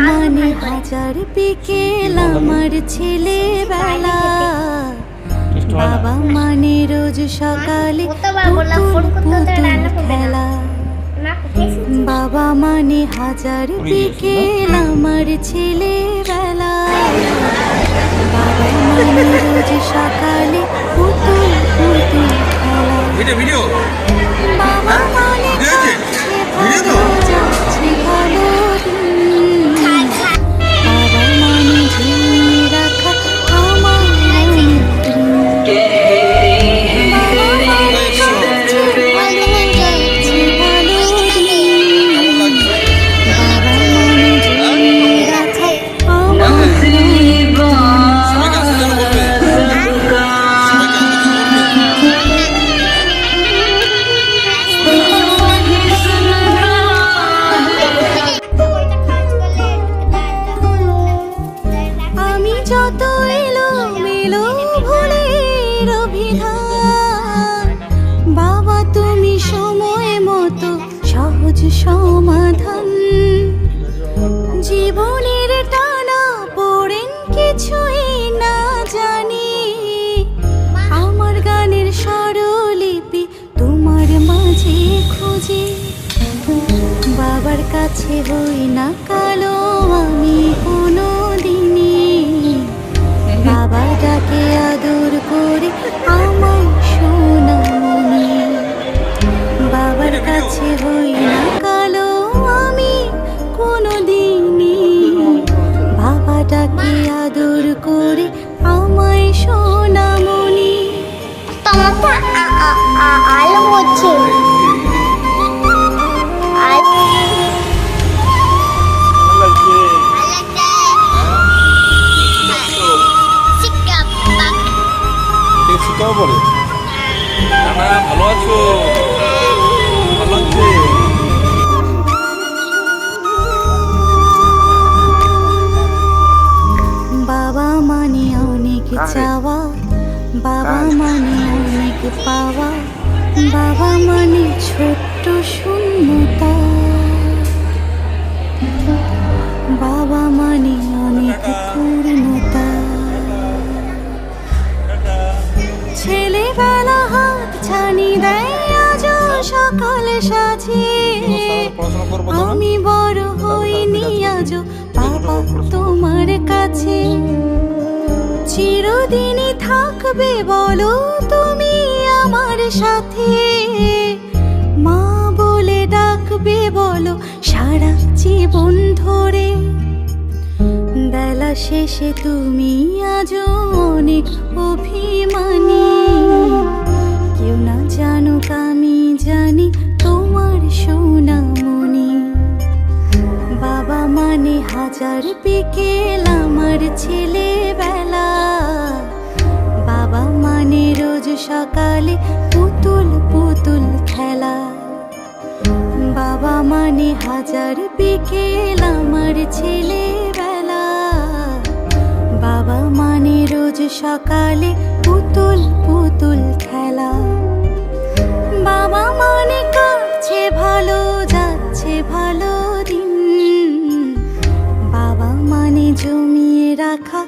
মানে হাজার বিকেল আমার ছেলেবেলা, বাবা মানে রোজ সকালে পুতুল পুতুল খেলা। বাবা মানে হাজার বিকেল আমার ছেলেবেলা, বাবা মানে রোজ সকালে পুতুল পুতুল খেলা। বাবা মানে যাচ্ছে ভালো যাচ্ছে ভালো দিন, বাবা মানে ঝিমিয়ে রাখা আমার অনেক দিন। বাবা মানে যাচ্ছে ভালো যাচ্ছে ভালো দিন, বাবা মানে ঝিমিয়ে রাখা আমার অনেক দিন। আমি যত এলো মেলো ভুলের অভিধান, বাবা তুমি সময় মতো সহজ সমাধান। জীবনের টানা পড়েন কিছুই না জানি, আমার গানের স্বরলিপি তোমার মাঝে খুঁজি। বাবার কাছে হই না কালো আমি কোনো দিনই, বাবা ডাকে আদর করে আমার সোনামণি। বাবার কাছে হই না কালো আমি কোনো দিনই, বাবা ডাকে আদর করে আমায় সোনামণি। তোমাকে আলো হচ্ছে শিক্ষাও বলে না। ভালো আছো? ভালো লাগছে? বাবা মানে অনেক চাওয়া, বাবা মানে অনেক পাওয়া, বাবা মানে ছোট্ট শূন্যতা, বাবা মানে অনেক পূর্ণতা। ছেলেবেলা হাত ছানি দেয় আজ সকাল সাজে, আমি বড় হইনি আজ বাবা তোমার কাছে। চিরদিনই থাকবে বলো তুমি আমার সাথে, মা বলে ডাকবে বলো সারা জীবন ধরে। বেলা শেষে তুমি আজও অনেক অভিমানী, কেউ না জানুক আমি জানি তোমার সোনামণি। বাবা মানে হাজার বিকেল আমার ছেলেবেলা, বাবা মানে রোজ সকালে পুতুল পুতুল খেলা। বাবা মানে হাজার বিকেল আমার ছেলেবেলা, বাবা মানে রোজ সকালে পুতুল পুতুল খেলা। বাবা মানে কাটছে ভালো যাচ্ছে ভালো দিন, বাবা মানে জমিয়ে রাখা